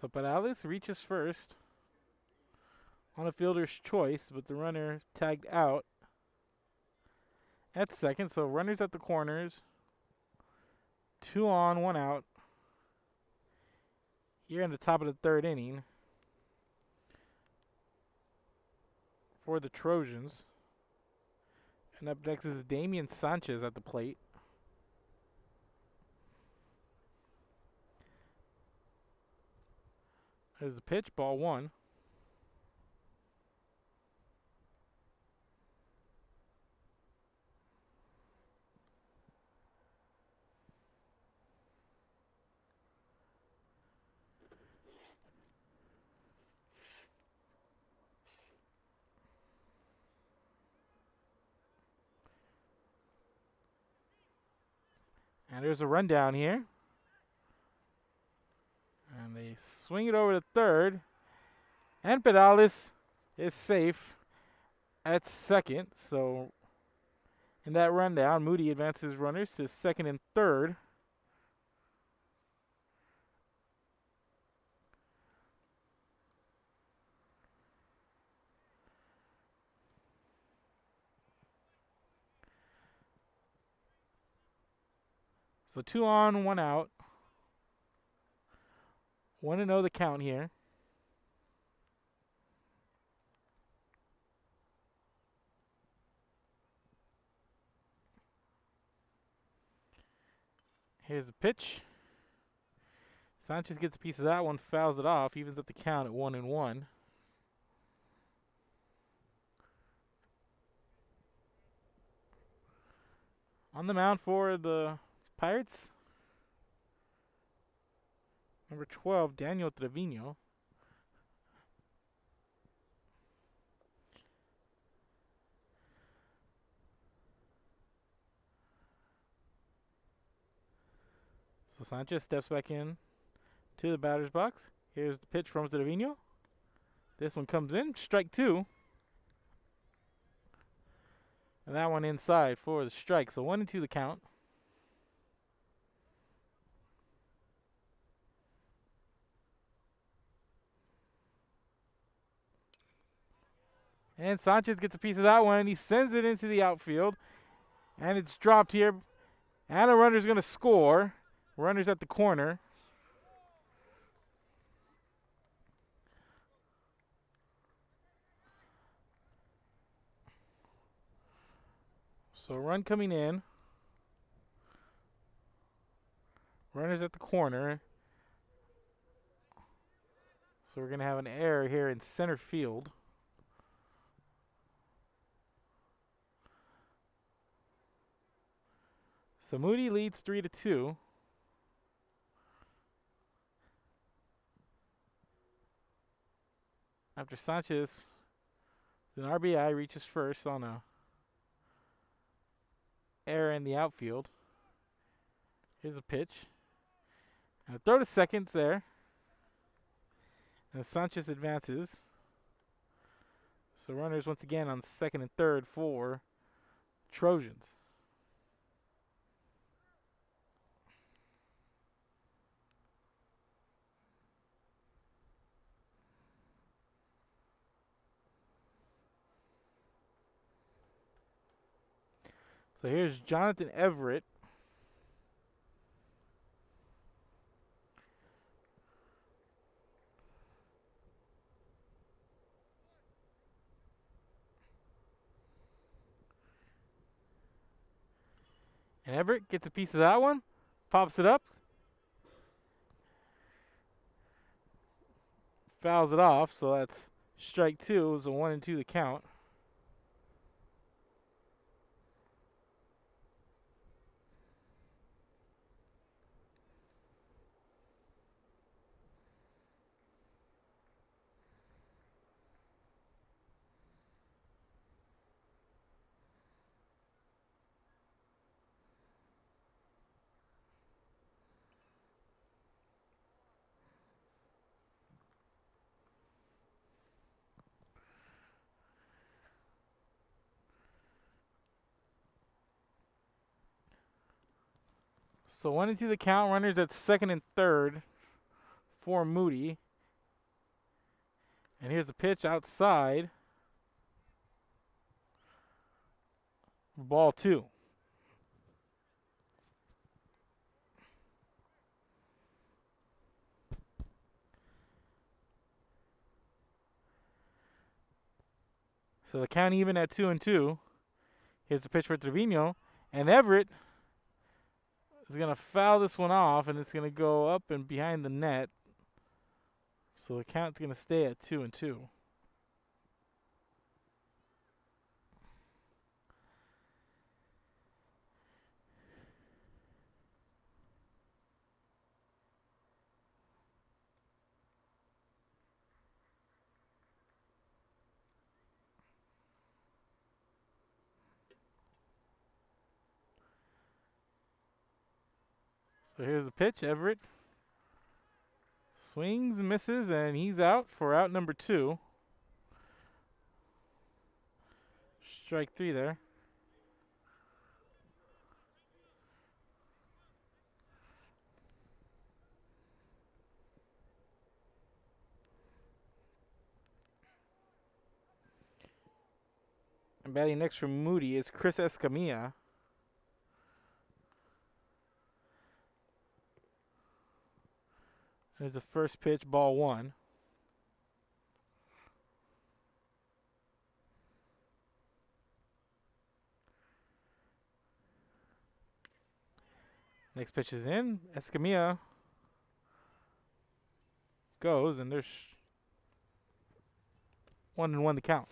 So Perales reaches first on a fielder's choice, but the runner tagged out at second. So runners at the corners. 2 on, 1 out. Here in the top of the third inning for the Trojans. And up next is Damian Sanchez at the plate. There's the pitch, ball 1. And there's a rundown here. And they swing it over to third. And Perales is safe at second. So in that rundown, Moody advances runners to second and third. So 2 on, 1 out. 1-0 the count here. Here's the pitch. Sanchez gets a piece of that one, fouls it off, evens up the count at 1-1. On the mound for the Pirates, number 12, Daniel Trevino. So Sanchez steps back in to the batter's box. Here's the pitch from Trevino. This one comes in, strike 2. And that one inside for the strike. So 1-2 the count. And Sanchez gets a piece of that one, and he sends it into the outfield. And it's dropped here. And a runner's going to score. Runner's at the corner. So run coming in. Runner's at the corner. So we're going to have an error here in center field. So Moody leads 3-2. After Sanchez, an RBI reaches first on a error in the outfield. Here's a pitch. And a throw to second's there. And Sanchez advances. So runners once again on second and third for Trojans. So here's Jonathan Everett. And Everett gets a piece of that one, pops it up, fouls it off, so that's strike 2. It's a 1-2 the count. So 1-2 the count. Runners at second and third for Moody. And here's the pitch outside. Ball 2. So the count even at 2-2. Here's the pitch for Trevino. And Everett is going to foul this one off, and it's going to go up and behind the net. So the count's going to stay at 2-2. So here's the pitch. Everett swings, misses, and he's out for out number 2. Strike 3 there. And batting next for Moody is Chris Escamilla. There's the first pitch, ball 1. Next pitch is in. Escamilla goes, and there's 1-1 the count.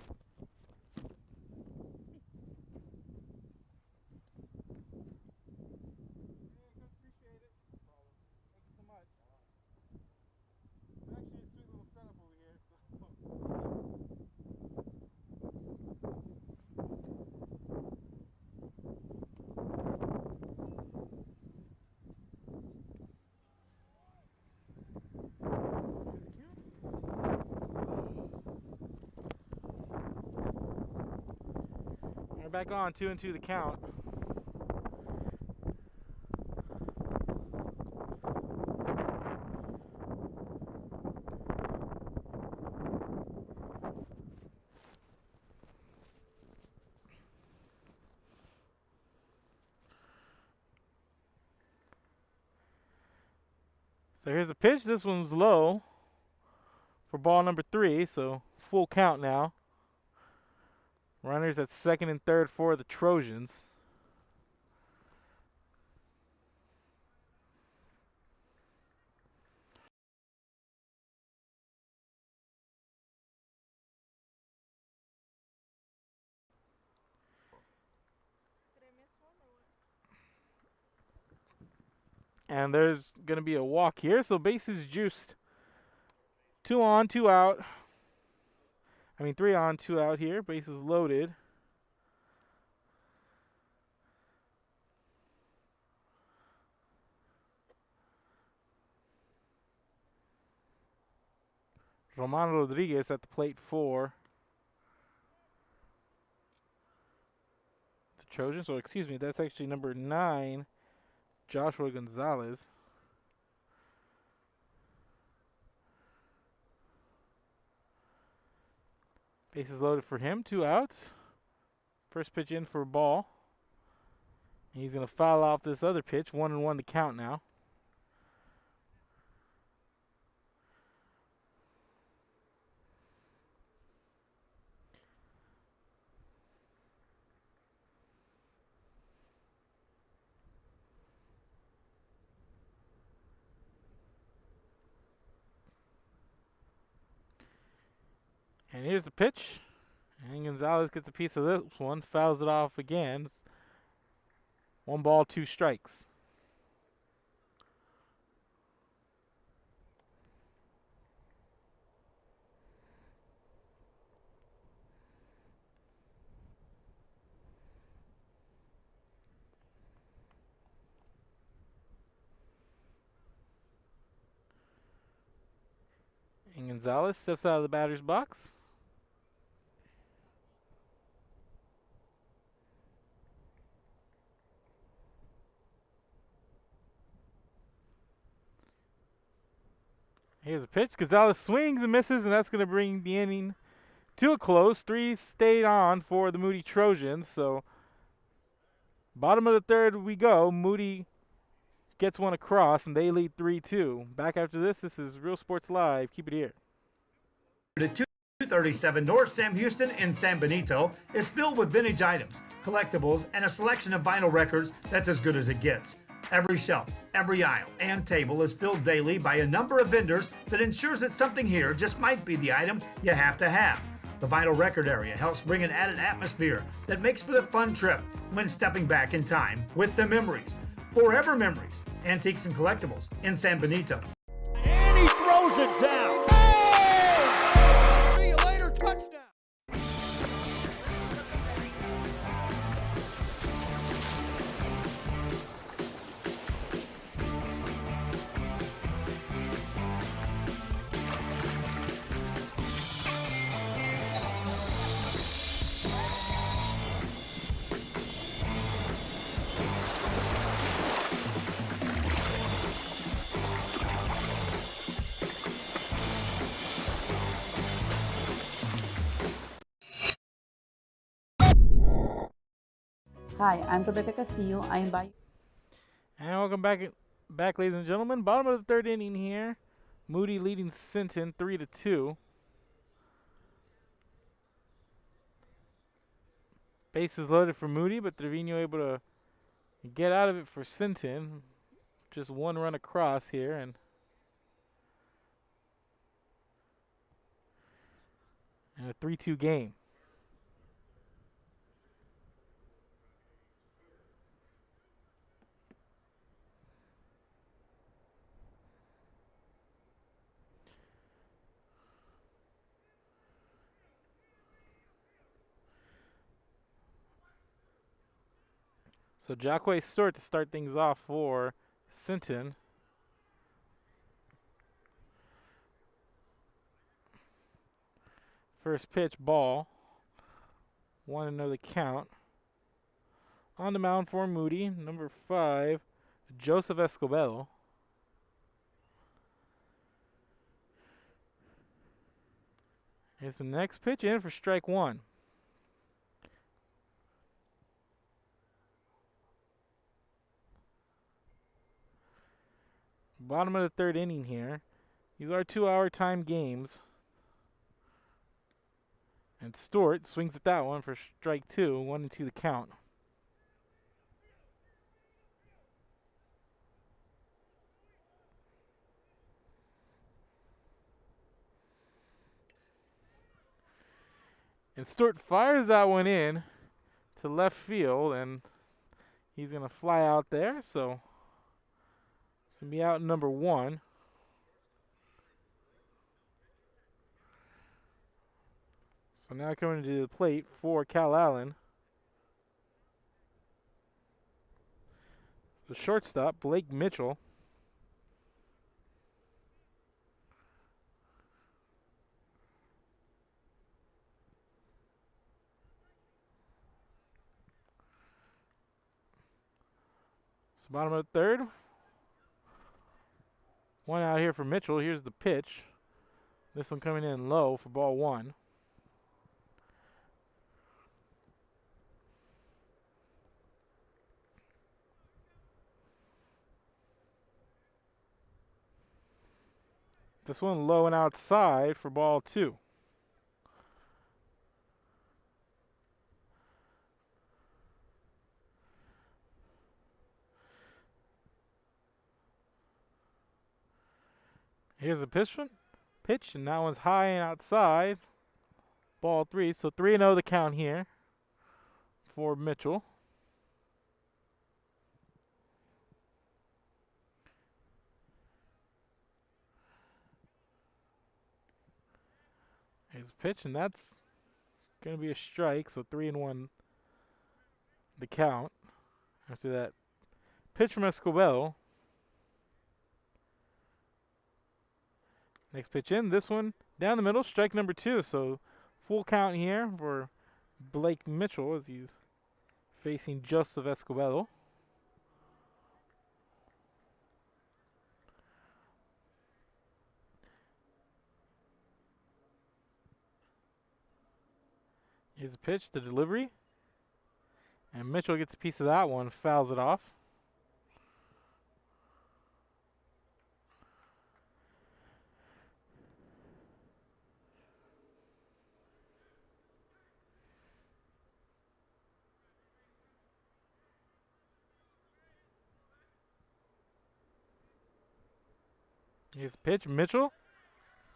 We're back on 2-2 the count. So here's the pitch. This one's low for ball number 3, so full count now. Runners at second and third for the Trojans. And there's going to be a walk here, so bases juiced. 2 on, 2 out. 3 on, 2 out here. Bases loaded. Romano Rodriguez at the plate for the Trojans. So excuse me, that's actually number 9, Joshua Gonzalez. Bases loaded for him, 2 outs. First pitch in for a ball. And he's going to foul off this other pitch. 1-1 to count now. And here's the pitch. And Gonzalez gets a piece of this one, fouls it off again. It's 1 ball, 2 strikes. And Gonzalez steps out of the batter's box. Here's a pitch. Gonzalez swings and misses, and that's going to bring the inning to a close. 3 stayed on for the Moody Trojans. So bottom of the third we go. Moody gets one across, and they lead 3-2. Back after this is Real Sports Live. Keep it here. The 237 North Sam Houston in San Benito is filled with vintage items, collectibles, and a selection of vinyl records that's as good as it gets. Every shelf, every aisle, and table is filled daily by a number of vendors that ensures that something here just might be the item you have to have. The vinyl record area helps bring an added atmosphere that makes for the fun trip when stepping back in time with the memories. Forever Memories, Antiques and Collectibles in San Benito. And he throws it down. Oh! See you later, touchdown. Hi, I'm Rebecca Castillo. I invite And welcome back, ladies and gentlemen. Bottom of the third inning here. Moody leading Sinton 3-2. Bases loaded for Moody, but Trevino able to get out of it for Sinton. Just one run across here, and a 3-2 game. So Jacque Stewart to start things off for Sinton. First pitch, ball. 1-0 the count. On the mound for Moody, number 5, Joseph Escobedo. Here's the next pitch in for strike 1. Bottom of the third inning here. These are 2-hour time games. And Stewart swings at that one for strike 2, 1-2 the count. And Stewart fires that one in to left field, and he's going to fly out there, so it's going to be out number 1. So now coming to the plate for Cal Allen. The shortstop, Blake Mitchell. So bottom of the third. One out here for Mitchell. Here's the pitch. This one coming in low for ball 1. This one low and outside for ball 2. Here's a pitch, and that one's high and outside. Ball 3, so 3-0 the count here for Mitchell. Here's a pitch, and that's going to be a strike, so 3-1 the count. After that pitch from Escobedo. Next pitch in, this one down the middle, strike number 2. So full count here for Blake Mitchell as he's facing Joseph Escobedo. Here's a pitch, the delivery. And Mitchell gets a piece of that one, fouls it off. Here's a pitch, Mitchell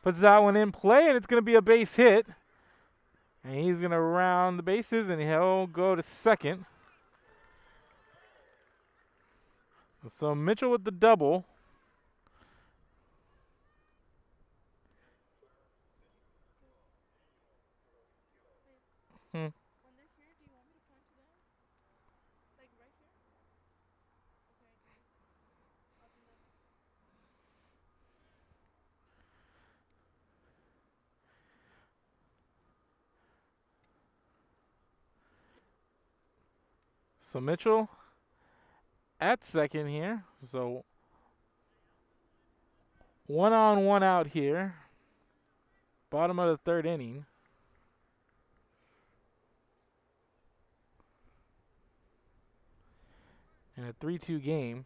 puts that one in play, and it's going to be a base hit. And he's going to round the bases, and he'll go to second. So Mitchell with the double. So Mitchell at second here. So 1 on, 1 out here. Bottom of the third inning. In a 3-2 game.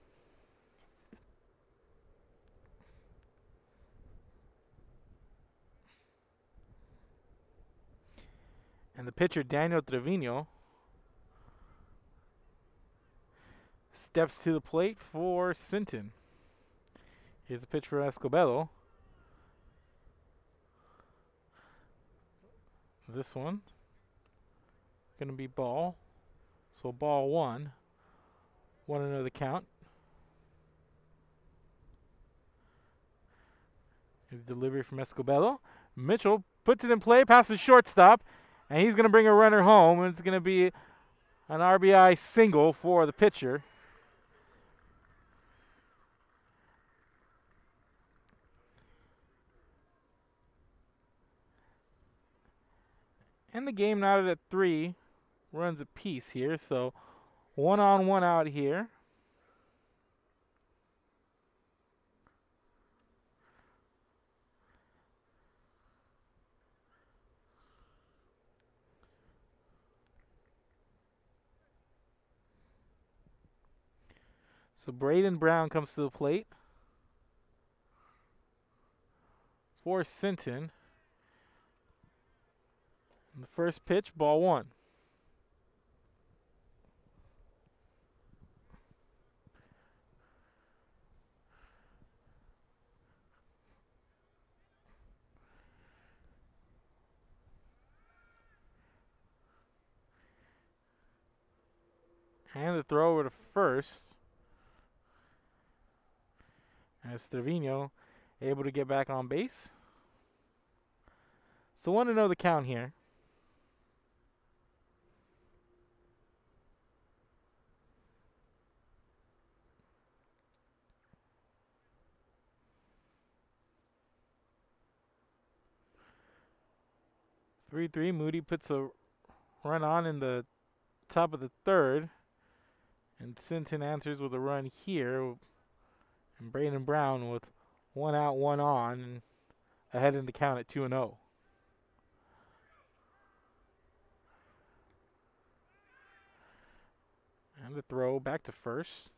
And the pitcher, Daniel Trevino, steps to the plate for Sinton. Here's a pitch for Escobedo. This one going to be ball. So ball 1. 1-0 the count. Here's delivery from Escobedo. Mitchell puts it in play past the shortstop, and he's going to bring a runner home, and it's going to be an RBI single for the pitcher. And the game knotted at 3 runs apiece here, so 1 on, 1 out here. So Braden Brown comes to the plate for Sinton. The first pitch, ball 1. And the throw over to first. As Trevino able to get back on base. So 1-0 the count here. Three. Moody puts a run on in the top of the third. And Sinton answers with a run here. And Braden Brown with 1 out, 1 on. And ahead in the count at 2-0. And the throw back to first.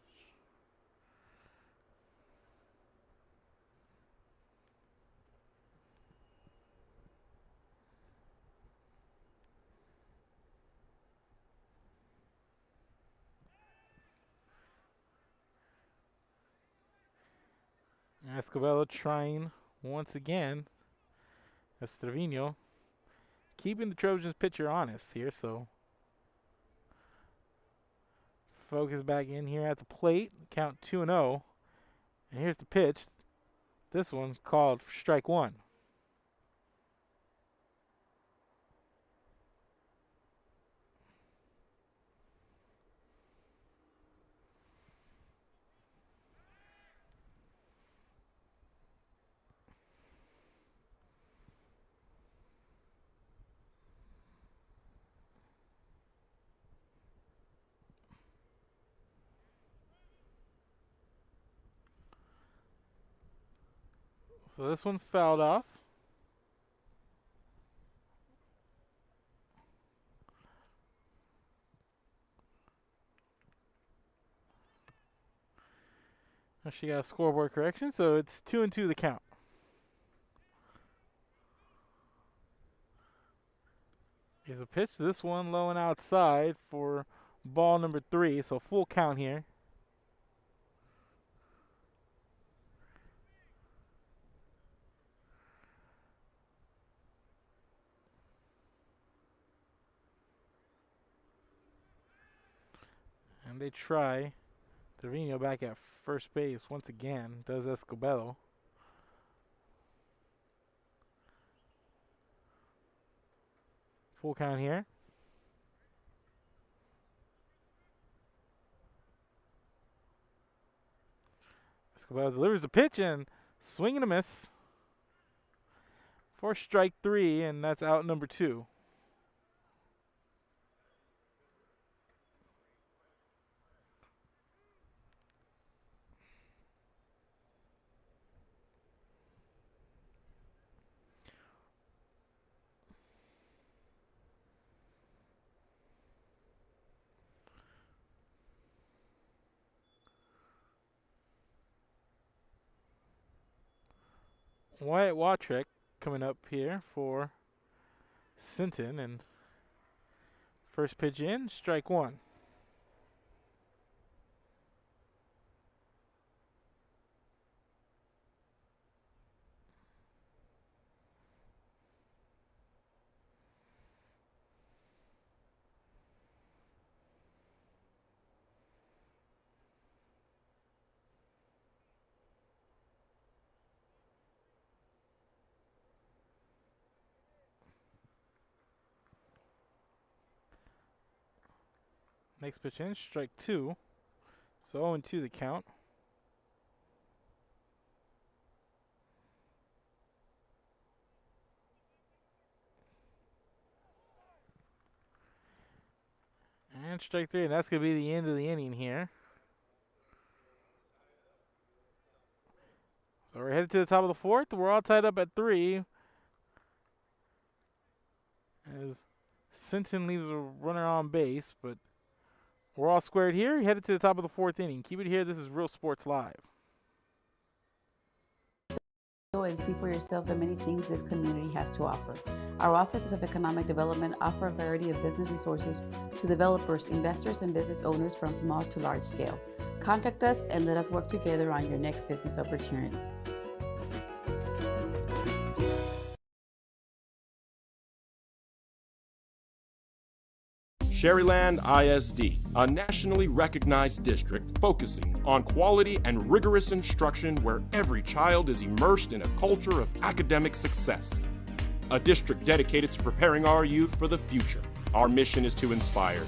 Escobedo trying once again. That's Trevino. Keeping the Trojans pitcher honest here, so focus back in here at the plate. Count 2-0. And here's the pitch. This one's called for strike 1. So this one fouled off. She got a scoreboard correction, so it's 2-2 the count. Here's a pitch. This one low and outside for ball number 3, so full count here. And they try. Trevino back at first base once again. Does Escobedo. Full count here. Escobedo delivers the pitch and swing and a miss. For strike 3, and that's out number 2. Wyatt Watrick coming up here for Sinton, and first pitch in, strike 1. Next pitch in, strike 2. So 0-2 the count. And strike 3, and that's going to be the end of the inning here. So we're headed to the top of the 4th. We're all tied up at 3. As Sinton leaves a runner on base, but we're all squared here. Headed to the top of the 4th inning. Keep it here. This is Real Sports Live. Go and see for yourself the many things this community has to offer. Our offices of economic development offer a variety of business resources to developers, investors, and business owners from small to large scale. Contact us and let us work together on your next business opportunity. Sherryland ISD, a nationally recognized district focusing on quality and rigorous instruction where every child is immersed in a culture of academic success. A district dedicated to preparing our youth for the future. Our mission is to inspire,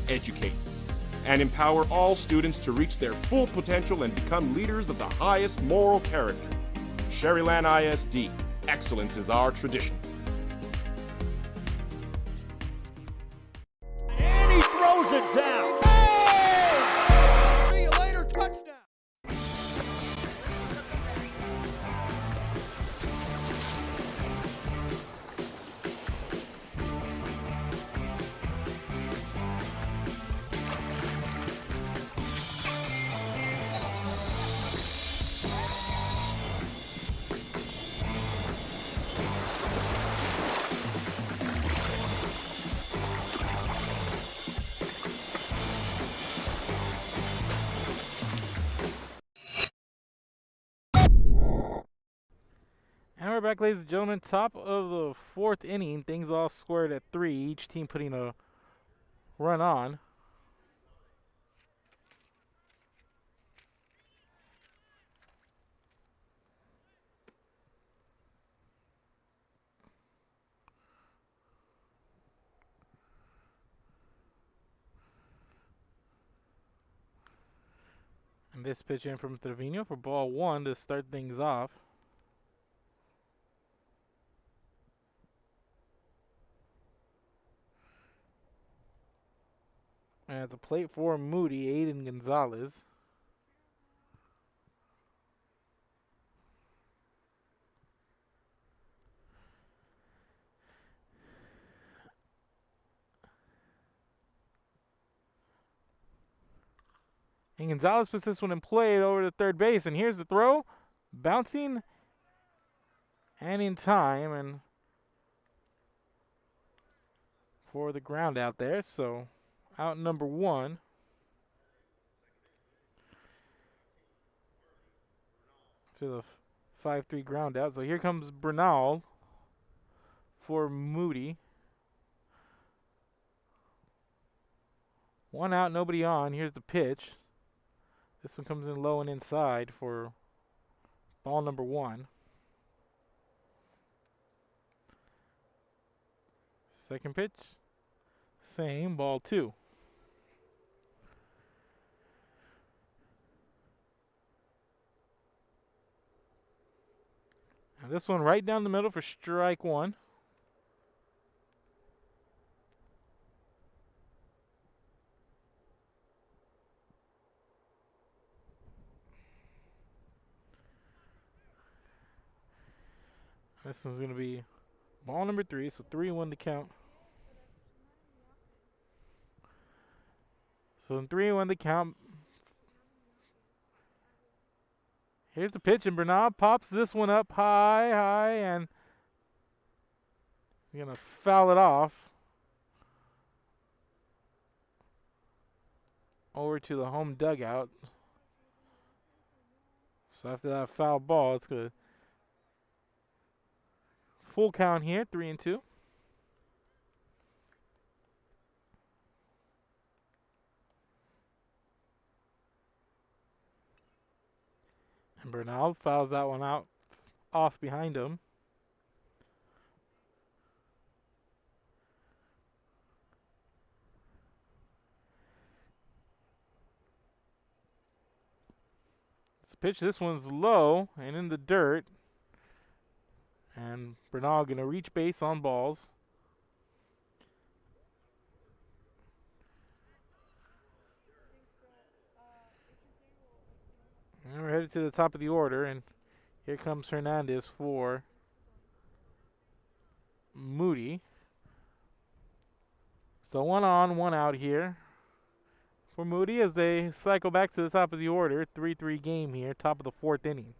educate, and empower all students to reach their full potential and become leaders of the highest moral character. Sherryland ISD, excellence is our tradition. Throws it down. Hey! See you later, touchdown. And we're back, ladies and gentlemen. Top of the 4th inning. Things all squared at 3. Each team putting a run on. And this pitch in from Trevino for ball 1 to start things off. And at the plate for Moody, Aiden Gonzalez. And Gonzalez puts this one in play over to third base. And here's the throw. Bouncing and in time. And for the ground out there. So out number 1. To the 5-3 ground out. So here comes Bernal for Moody. 1 out, nobody on. Here's the pitch. This one comes in low and inside for ball number 1. Second pitch, same, ball 2. And this one right down the middle for strike 1. This one's going to be ball number 3, so 3-1 to count. So in 3-1 to count. Here's the pitch, and Bernal pops this one up high, and he's going to foul it off over to the home dugout. So after that foul ball, it's going to full count here, 3-2. And Bernal fouls that one out off behind him. Pitch, this one's low and in the dirt. And Bernal going to reach base on balls. And we're headed to the top of the order, and here comes Hernandez for Moody. So 1 on, 1 out here for Moody as they cycle back to the top of the order. 3-3 game here, top of the 4th inning.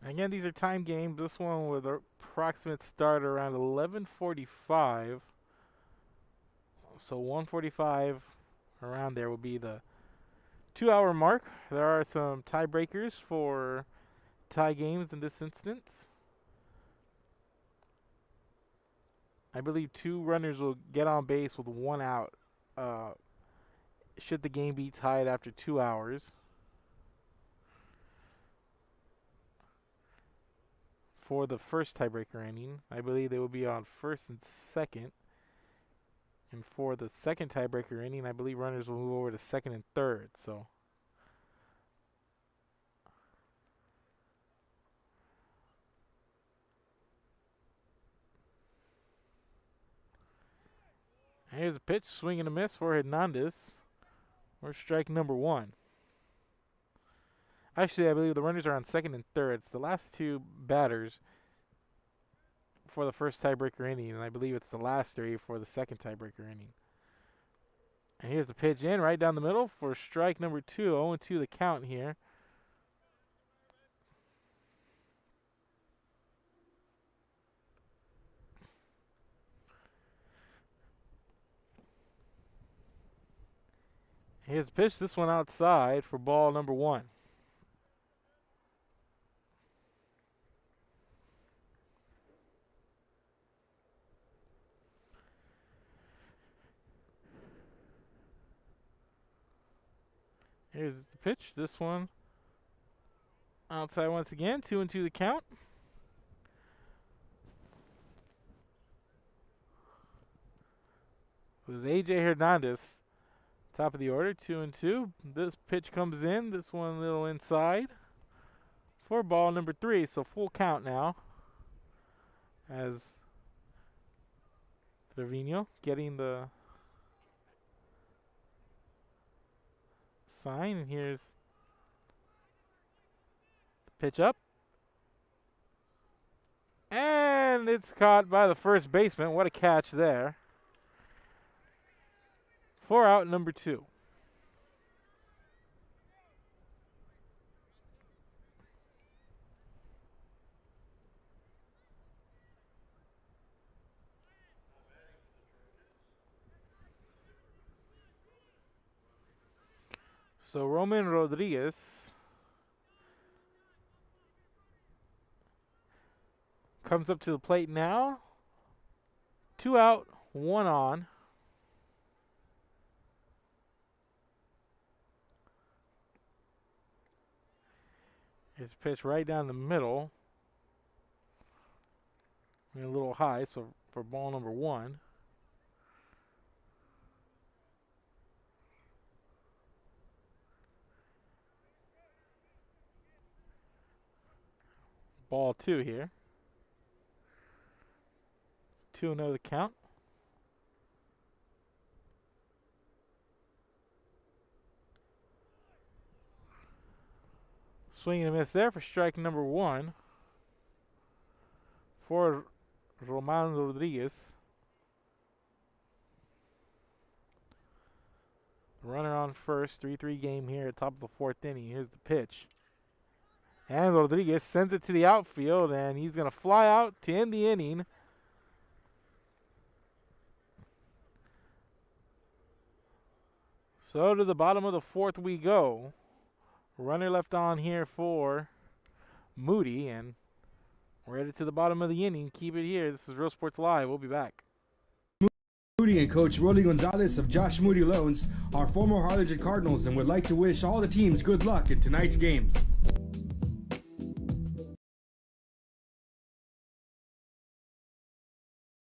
Again, these are time games. This one with an approximate start around 11:45. So 1:45 around there will be the 2-hour mark. There are some tiebreakers for tie games in this instance. I believe 2 runners will get on base with 1 out should the game be tied after 2 hours. For the first tiebreaker inning, I believe they will be on first and second. And for the second tiebreaker inning, I believe runners will move over to second and third. So here's a pitch, swing and a miss for Hernandez. We're strike number 1. Actually, I believe the runners are on second and third. It's the last 2 batters for the first tiebreaker inning, and I believe it's the last 3 for the second tiebreaker inning. And here's the pitch in right down the middle for strike number 2. 0-2 the count here. Here's the pitch. This one outside for ball number 1. Here's the pitch. This one outside once again. 2-2 the count. It was A.J. Hernandez, top of the order, 2-2. This pitch comes in. This one a little inside for ball number 3. So full count now as Trevino getting the sign. And here's the pitch up And it's caught by the first baseman. What a catch there. 4 out, number 2. So Roman Rodriguez comes up to the plate now. 2 out, 1 on. His pitch right down the middle. A little high, so for ball number 1. Ball 2 here. 2-0 the count. Swing and a miss there for strike number 1 for Roman Rodriguez. Runner on first, 3-3 game here at top of the 4th inning. Here's the pitch. And Rodriguez sends it to the outfield, and he's going to fly out to end the inning. So to the bottom of the 4th we go. Runner left on here for Moody, and we're headed to the bottom of the inning. Keep it here. This is Real Sports Live. We'll be back. Moody and Coach Rolly Gonzalez of Josh Moody Loans are former Harlingen Cardinals and would like to wish all the teams good luck in tonight's games.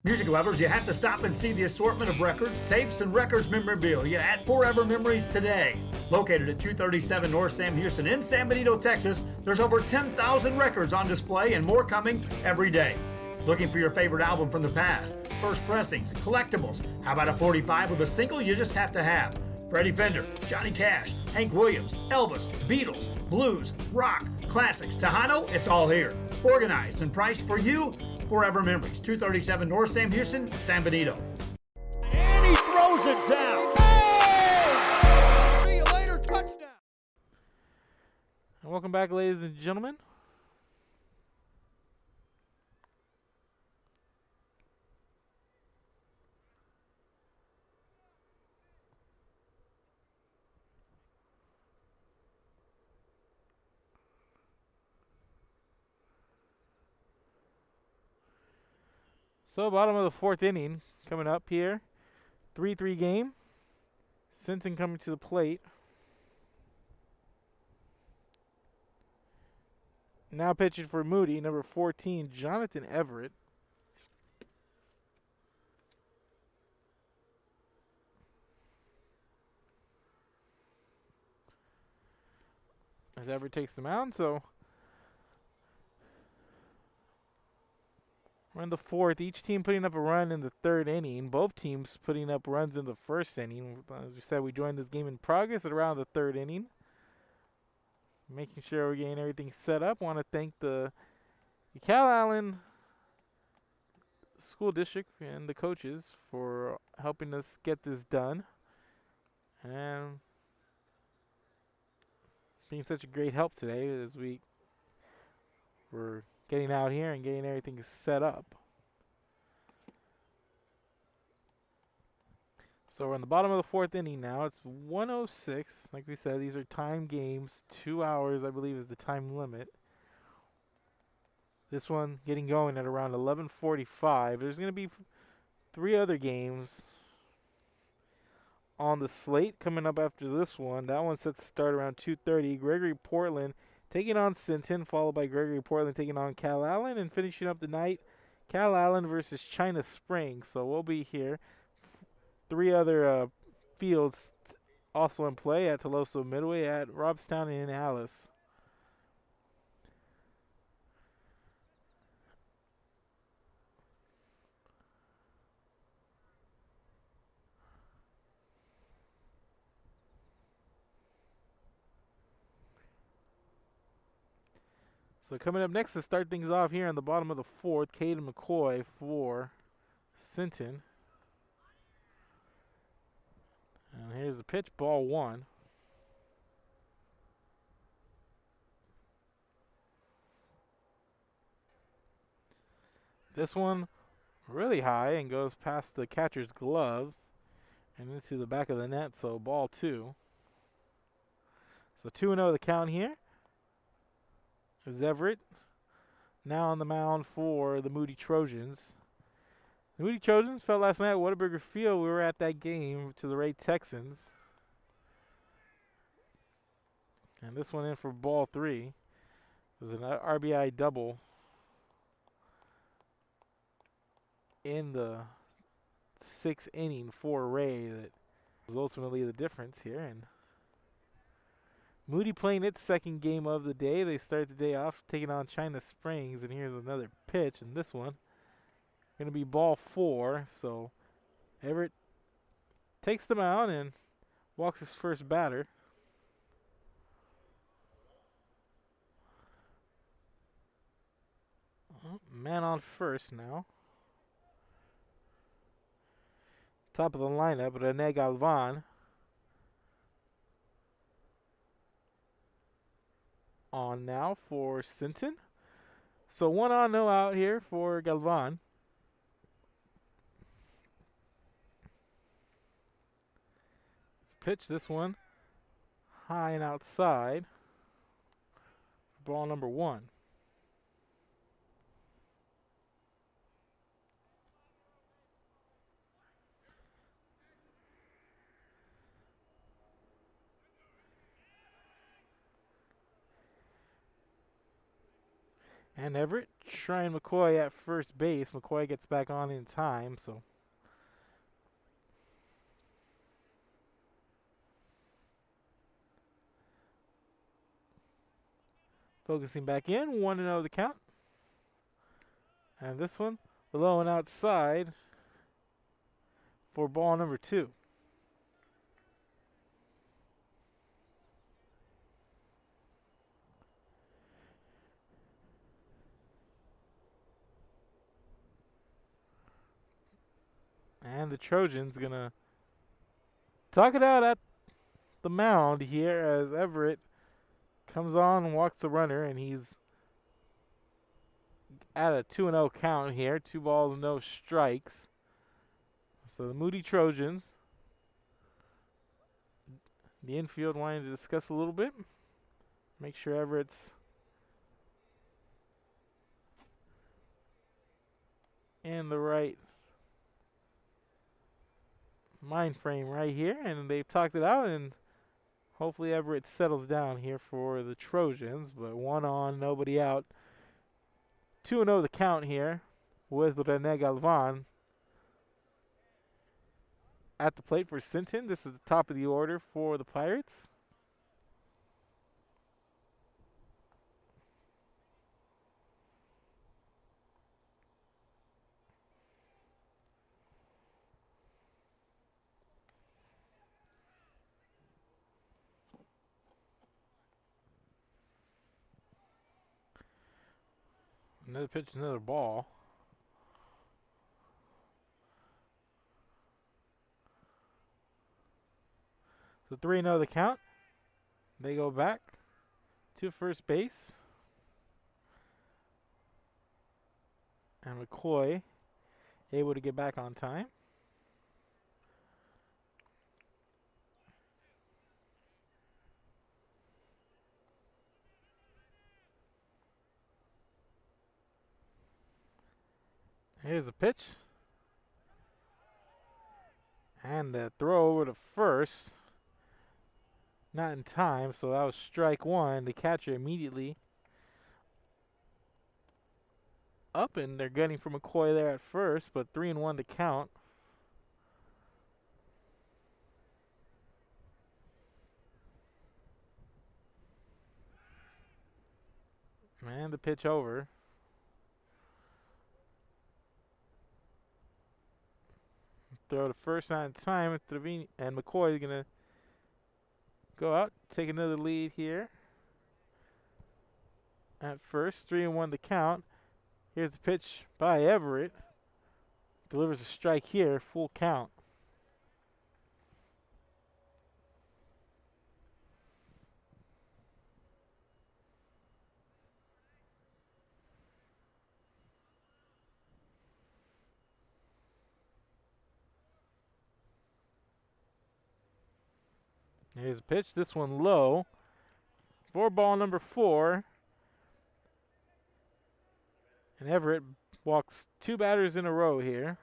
Music lovers, you have to stop and see the assortment of records, tapes, and records memorabilia at Forever Memories today. Located at 237 North Sam Houston in San Benito, Texas, there's over 10,000 records on display and more coming every day. Looking for your favorite album from the past, first pressings, collectibles? How about a 45 with a single you just have to have? Freddie Fender, Johnny Cash, Hank Williams, Elvis, Beatles, blues, rock, classics, Tejano, it's all here. Organized and priced for you. Forever Memories, 237 North Sam Houston, San Benito. And he throws it down. Oh! See you later, touchdown. And welcome back, ladies and gentlemen. So bottom of the 4th inning coming up here. 3-3 game. Sinton coming to the plate. Now pitching for Moody, number 14, Jonathan Everett. As Everett takes the mound, so we're in the 4th. Each team putting up a run in the 3rd inning. Both teams putting up runs in the 1st inning. As we said, we joined this game in progress at around the 3rd inning. Making sure we're getting everything set up. Want to thank the Cal Allen School District and the coaches for helping us get this done. And being such a great help today as we were getting out here and getting everything set up. So we're in the bottom of the 4th inning now. It's 1:06. Like we said, these are time games. 2 hours, I believe, is the time limit. This one getting going at around 11:45. There's going to be 3 other games on the slate coming up after this one. That one set to start around 2:30. Gregory Portland taking on Sinton, followed by Gregory Portland taking on Cal Allen, and finishing up the night, Cal Allen versus China Springs. So we'll be here. 3 other fields also in play at Toloso Midway, at Robstown, and in Alice. So So coming up next to start things off here in the bottom of the fourth, Caden McCoy for Sinton. And here's the pitch, ball one. This one really high and goes past the catcher's glove and into the back of the net, so ball two. So 2-0 the count here. Is Everett now on the mound for the Moody Trojans. The Moody Trojans fell last night at Whataburger Field. We were at that game to the Ray Texans. And this one in for ball three. It was an RBI double in the sixth inning for Ray that was ultimately the difference here. And Moody playing its second game of the day. They start the day off taking on China Springs, and here's another pitch, and this one going to be ball four. So Everett takes them out and walks his first batter. Man on first now. Top of the lineup, Rene Galvan. On now for Sinton. So 1 on, no out here for Galvan. Let's pitch this one high and outside. Ball number one. And Everett trying McCoy at first base. McCoy gets back on in time, so focusing back in, 1-0 the count. And this one, low and outside for ball number two. And the Trojans gonna talk it out at the mound here as Everett comes on and walks the runner, and he's at a 2-0 count here. 2 balls, no strikes. So the Moody Trojans, the infield wanting to discuss a little bit. Make sure Everett's in the right mind frame right here, and they've talked it out, and hopefully Everett settles down here for the Trojans. But 1 on, nobody out. 2-0 the count here with Rene Galvan at the plate for Sinton. This is the top of the order for the Pirates. Another pitch, another ball. So 3-0 the count. They go back to first base. And McCoy able to get back on time. Here's a pitch. And the throw over to first. Not in time, so that was strike one. The catcher immediately up, and they're gunning for McCoy there at first, but 3-1 to count. And the pitch over. Throw to first, not in time. And McCoy is going to go out, take another lead here. at first. 3-1 the count. Here's the pitch by Everett. Delivers a strike here. Full count. Here's a pitch. This one low. For ball number 4. And Everett walks 2 batters in a row here.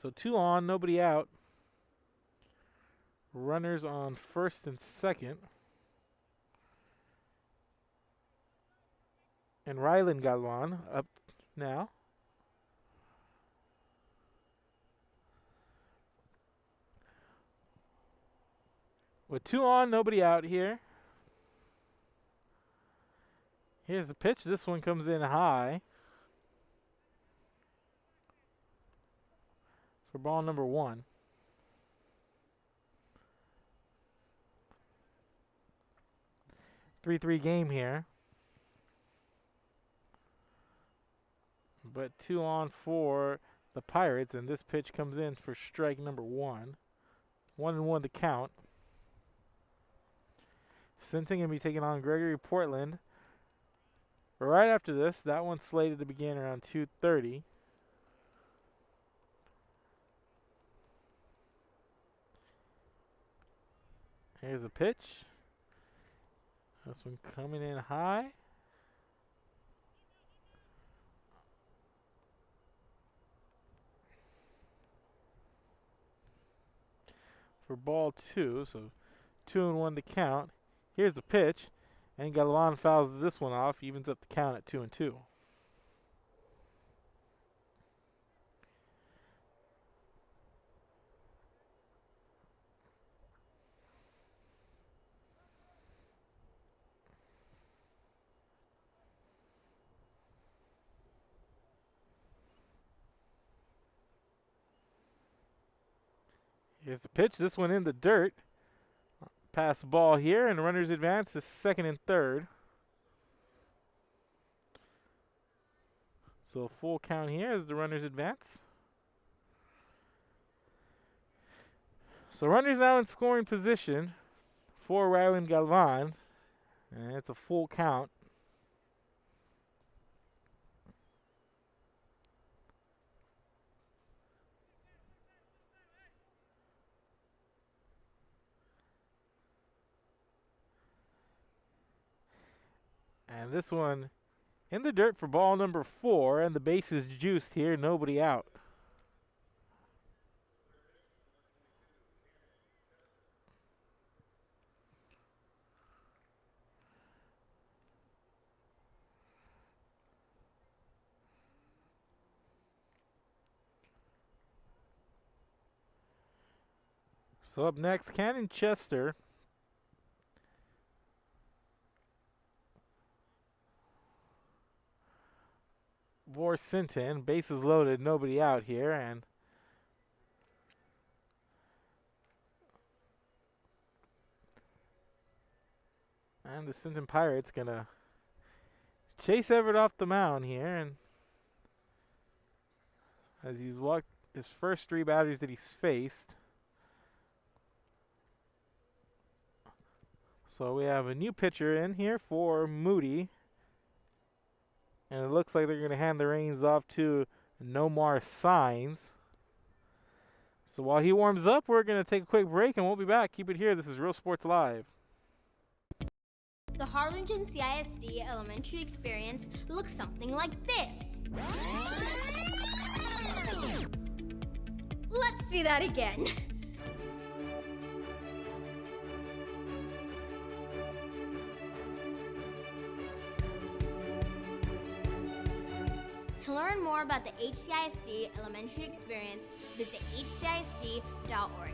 So 2 on, nobody out. Runners on first and second. And Rylan Galvan up now. With 2 on, nobody out here. Here's the pitch. This one comes in high. For ball number 1. Three game here. But 2 on for the Pirates, and this pitch comes in for strike number 1. 1-1 to count. Sinton going to be taking on Gregory Portland. Right after this, that one's slated to begin around 2:30. Here's a pitch. This one coming in high. For ball 2, so 2-1 to count. Here's the pitch, and Galvan fouls this one off, evens up the count at 2-2. Here's the pitch. This one in the dirt. Pass the ball here, and runners advance to second and third. So full count here as the runners advance. So runners now in scoring position for Rylan Galvan. And it's a full count. And this one in the dirt for ball number 4, and the base is juiced here, nobody out. So up next, Cannon Chester. For Sinton, bases loaded, nobody out here, and the Sinton Pirates gonna chase Everett off the mound here, and as he's walked his first 3 batters that he's faced. So we have a new pitcher in here for Moody. And it looks like they're going to hand the reins off to Nomar Signs. So while he warms up, we're going to take a quick break, and we'll be back. Keep it here. This is Real Sports Live. The Harlingen CISD elementary experience looks something like this. Let's see that again. To learn more about the HCISD elementary experience, visit hcisd.org.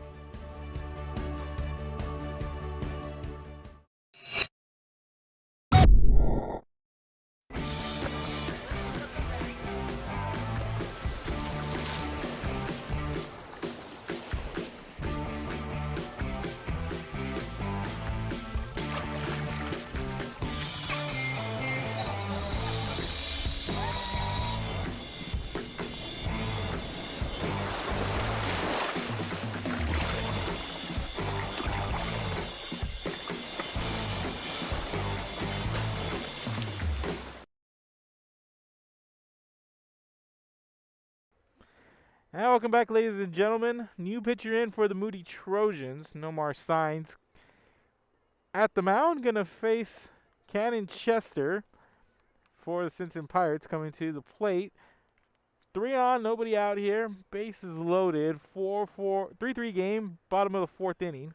And welcome back, ladies and gentlemen. New pitcher in for the Moody Trojans. Nomar Signs at the mound. Going to face Cannon Chester for the Sinton Pirates coming to the plate. 3 on, nobody out here. Bases loaded. 3-3 game, bottom of the 4th inning.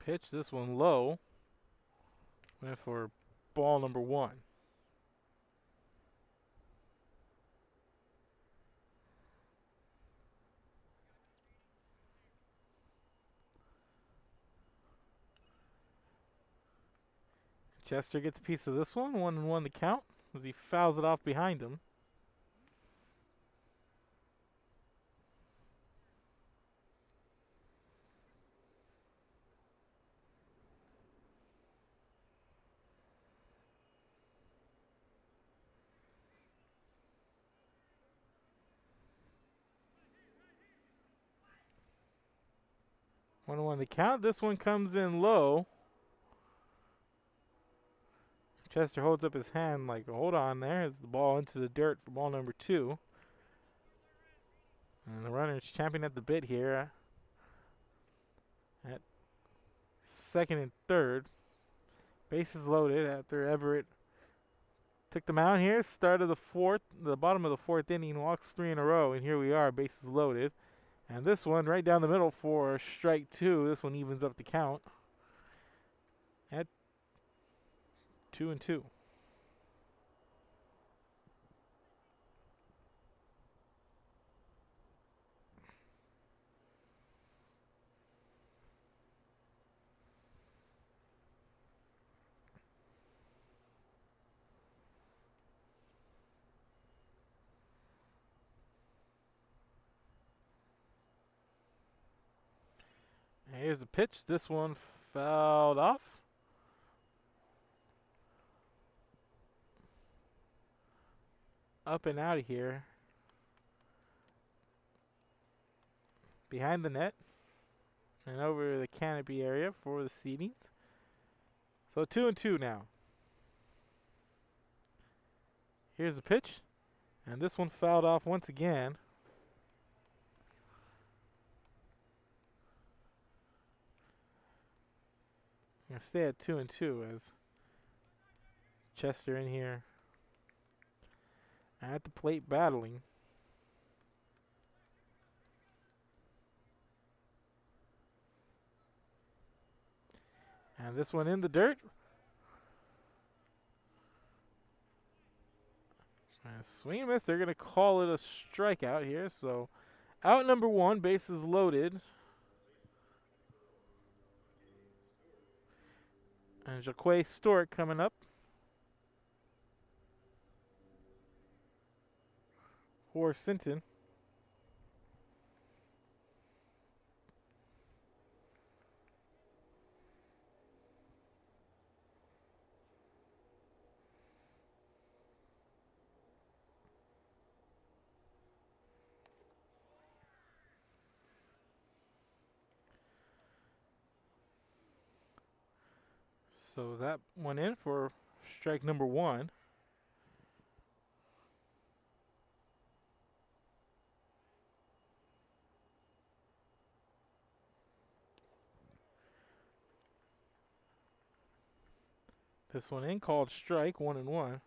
Pitch this one low. Went for ball number 1. Chester gets a piece of this one. 1-1 the count as he fouls it off behind him. One the count. This one comes in low. Chester holds up his hand like, hold on there. As the ball into the dirt for ball number 2. And the runner's champing at the bit here at second and third. Bases loaded after Everett took the mound here. Start of the bottom of the 4th inning. Walks 3 in a row. And here we are, bases loaded. And this one right down the middle for strike 2. This one evens up the count at 2-2. And here's the pitch. This one fouled off. Up and out of here. Behind the net. And over the canopy area for the seating. So 2-2 now. Here's the pitch. And this one fouled off once again. I'm going to stay at 2-2 as Chester in here at the plate battling. And this one in the dirt. And swing and miss. They're going to call it a strikeout here. So out number 1, bases loaded. And Jaquay Stewart coming up for Sinton. So that one in for strike number 1. This one in called strike, 1-1.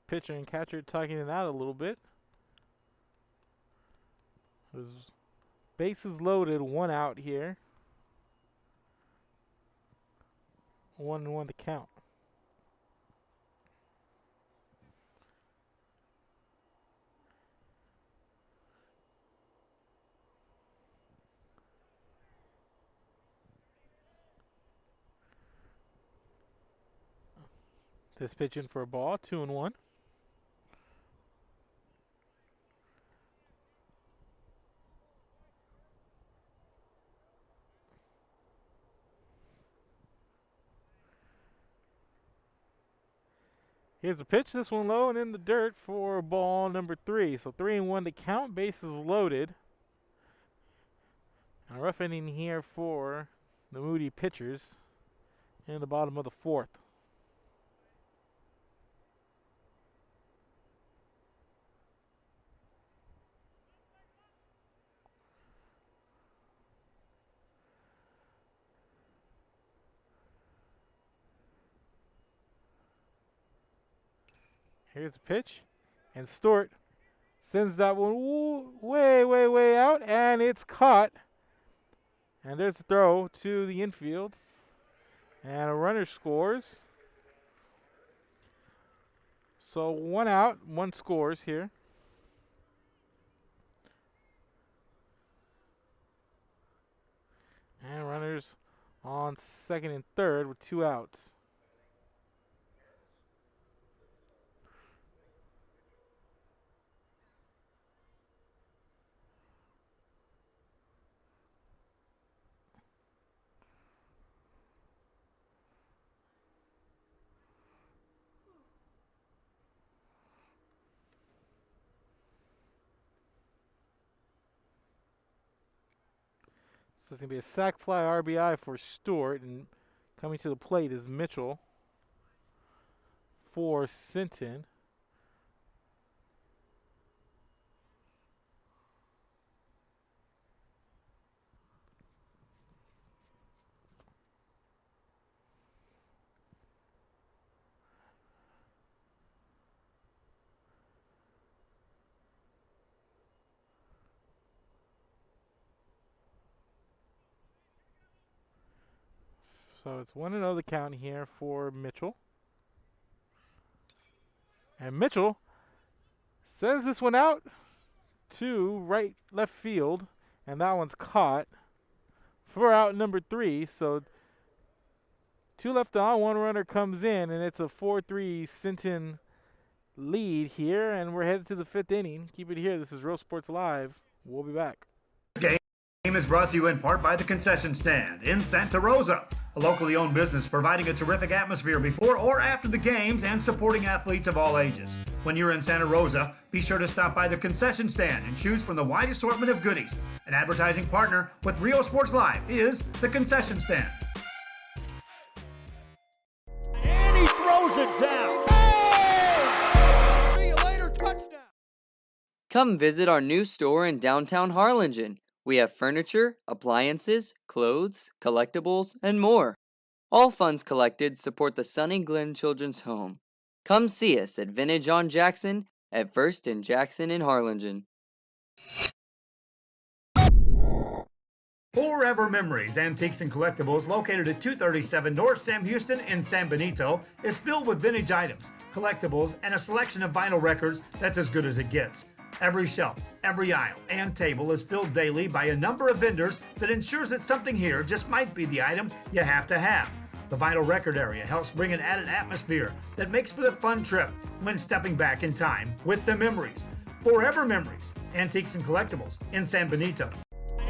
Pitcher and catcher talking it out a little bit. There's bases loaded, 1 out here. 1-1 to count. This pitch in for a ball, 2-1. Here's the pitch. This one low and in the dirt for ball number 3. So 3-1 to count. Bases loaded. A rough inning here for the Moody pitchers in the bottom of the 4th. Here's the pitch, and Stewart sends that one way, way, way out, and it's caught. And there's the throw to the infield, and a runner scores. So 1 out, 1 scores here. And runners on second and third with 2 outs. So it's going to be a sac fly RBI for Stewart, and coming to the plate is Mitchell for Sinton. So it's 1-0 the count here for Mitchell. And Mitchell sends this one out to right left field, and that one's caught for out number 3. So 2 left on, 1 runner comes in, and it's a 4-3 Sinton lead here, and we're headed to the 5th inning. Keep it here. This is Real Sports Live. We'll be back. This game is brought to you in part by the Concession Stand in Santa Rosa, a locally owned business providing a terrific atmosphere before or after the games and supporting athletes of all ages. When you're in Santa Rosa, be sure to stop by the Concession Stand and choose from the wide assortment of goodies. An advertising partner with Rio Sports Live is the Concession Stand. And he throws it down. Oh! See you later, touchdown. Come visit our new store in downtown Harlingen. We have furniture, appliances, clothes, collectibles, and more. All funds collected support the Sunny Glen Children's Home. Come see us at Vintage on Jackson at First and Jackson in Harlingen. Forever Memories Antiques and Collectibles, located at 237 North Sam Houston in San Benito, is filled with vintage items, collectibles, and a selection of vinyl records that's as good as it gets. Every shelf, every aisle, and table is filled daily by a number of vendors that ensures that something here just might be the item you have to have. The vinyl record area helps bring an added atmosphere that makes for the fun trip when stepping back in time with the memories. Forever Memories, Antiques and Collectibles in San Benito.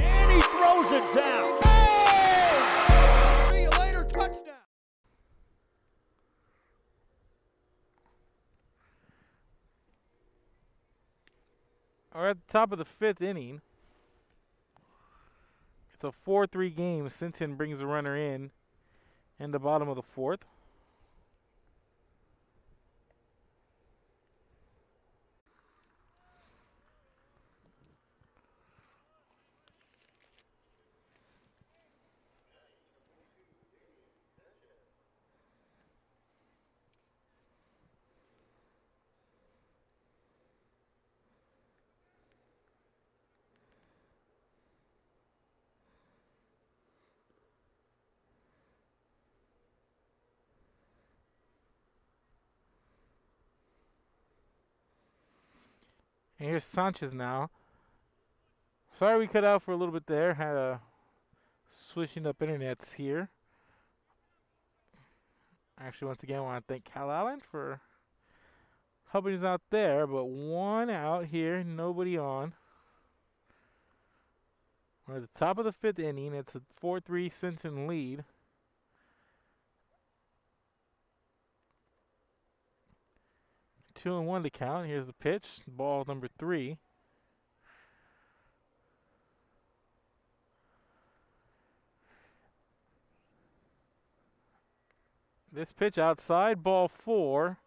And he throws it down. Oh! See you later, touchdown. We're at the top of the 5th inning. It's a 4-3 game. Sinton brings a runner in the bottom of the 4th. And here's Sanchez now. Sorry we cut out for a little bit there. Had a switching up internets here. Actually, once again, I want to thank Cal Allen for helping us out there. But one out here, nobody on. We're at the top of the 5th inning. It's a 4-3 Sinton lead. Two and one to count. Here's the pitch. Ball number 3. This pitch outside, ball 4.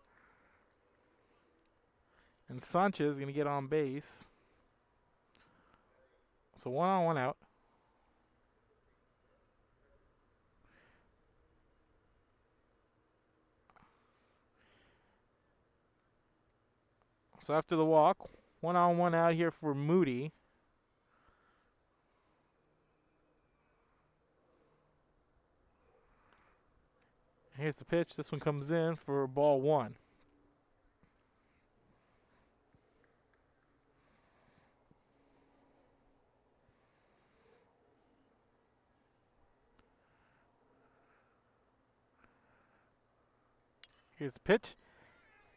And Sanchez is going to get on base. So 1 on, 1 out. So after the walk, 1 on, 1 out here for Moody. Here's the pitch. This one comes in for ball 1. Here's the pitch.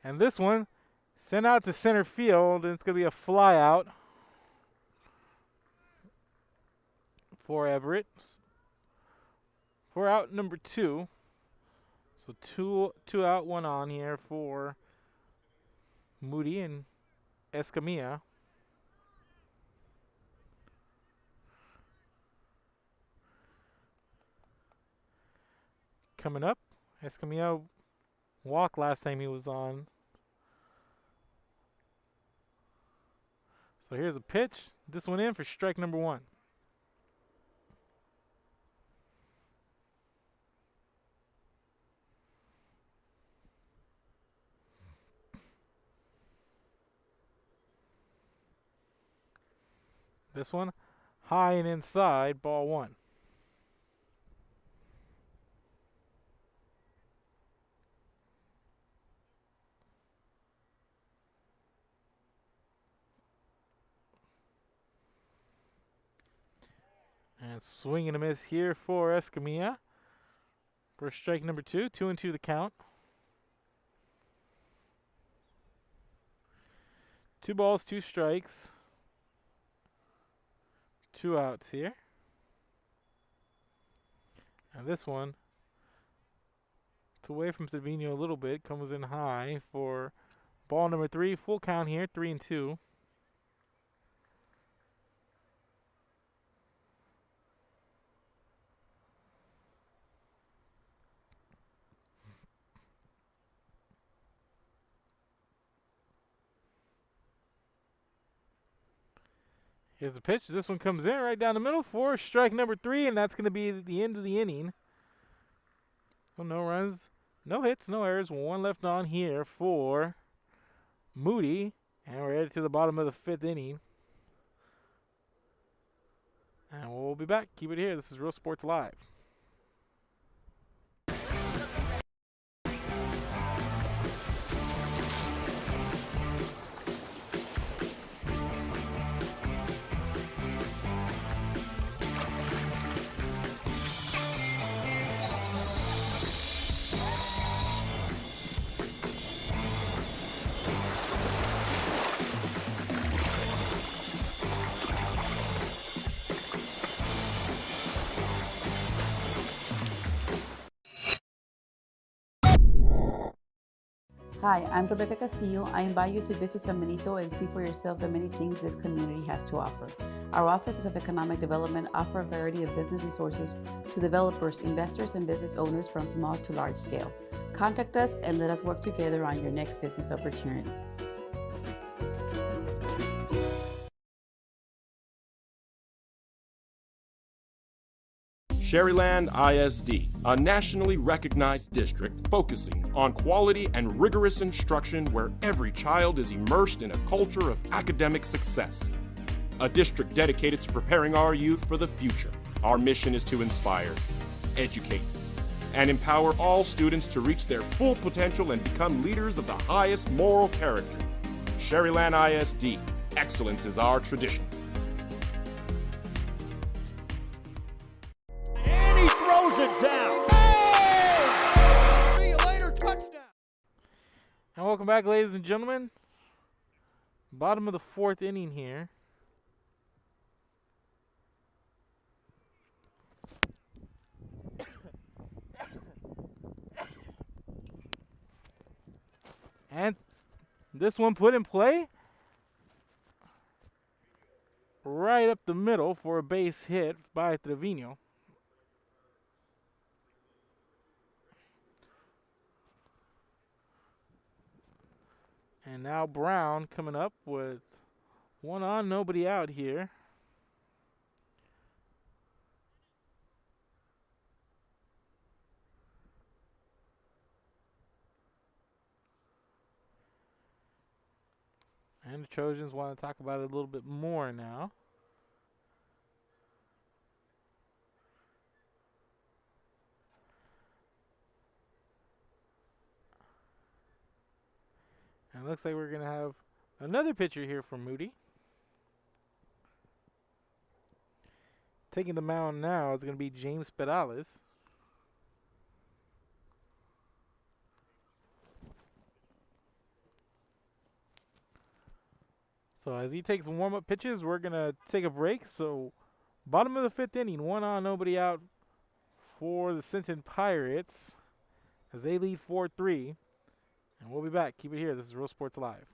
And this one sent out to center field, and it's going to be a fly out for Everett. For out number 2. So two out, 1 on here for Moody and Escamilla. Coming up, Escamilla walked last time he was on. So here's a pitch. This one in for strike number 1. This one high and inside, ball 1. And swing and a miss here for Escamilla. For strike number 2, 2-2 the count. 2 balls, 2 strikes. 2 outs here. And this one, it's away from Savino a little bit. Comes in high for ball number 3. Full count here, 3-2. Here's the pitch. This one comes in right down the middle for strike number 3, and that's going to be the end of the inning. So no runs, no hits, no errors. 1 left on here for Moody, and we're headed to the bottom of the 5th inning. And we'll be back. Keep it here. This is Real Sports Live. Hi, I'm Rebecca Castillo. I invite you to visit San Benito and see for yourself the many things this community has to offer. Our offices of economic development offer a variety of business resources to developers, investors, and business owners from small to large scale. Contact us and let us work together on your next business opportunity. Sherryland ISD, a nationally recognized district focusing on quality and rigorous instruction where every child is immersed in a culture of academic success. A district dedicated to preparing our youth for the future. Our mission is to inspire, educate, and empower all students to reach their full potential and become leaders of the highest moral character. Sherryland ISD, excellence is our tradition. And he throws it down. Oh! See you later. And welcome back, ladies and gentlemen. Bottom of the 4th inning here. And this one put in play right up the middle for a base hit by Trevino. And now Brown coming up with one on, nobody out here. And the Trojans want to talk about it a little bit more now. And it looks like we're going to have another pitcher here for Moody. Taking the mound now is going to be James Pedales. So as he takes warm-up pitches, we're going to take a break. So bottom of the 5th inning, one on, nobody out for the Sinton Pirates as they lead 4-3. And we'll be back. Keep it here. This is Real Sports Live.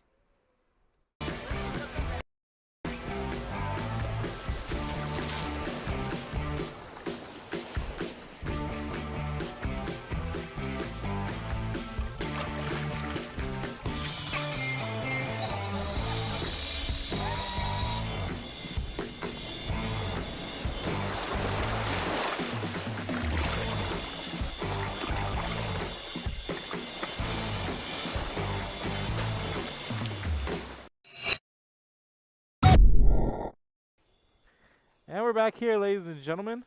And we're back here, ladies and gentlemen.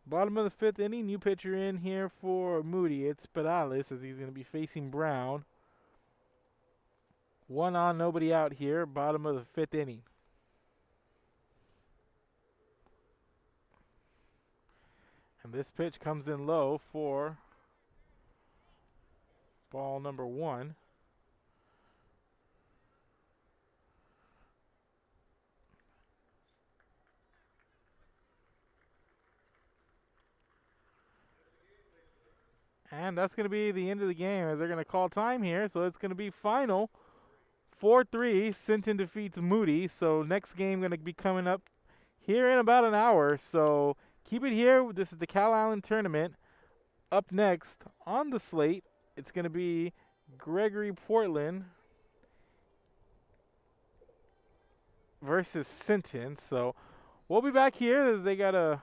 Bottom of the 5th inning, new pitcher in here for Moody. It's Pedales as he's going to be facing Brown. One on, nobody out here. Bottom of the 5th inning. And this pitch comes in low for ball number 1. And that's going to be the end of the game as they're going to call time here. So it's going to be final 4-3. Sinton defeats Moody. So next game going to be coming up here in about an hour. So keep it here. This is the Cal Allen tournament. Up next on the slate, it's going to be Gregory Portland versus Sinton. So we'll be back here as they got to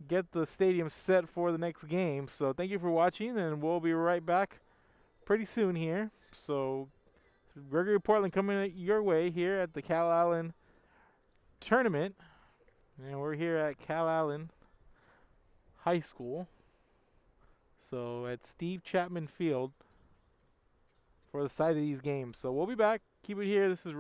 get the stadium set for the next game. So thank you for watching, and we'll be right back pretty soon here. So Gregory Portland coming your way here at the Cal Allen tournament. And we're here at Cal Allen High School. So at Steve Chapman Field for the site of these games. So we'll be back. Keep it here. This is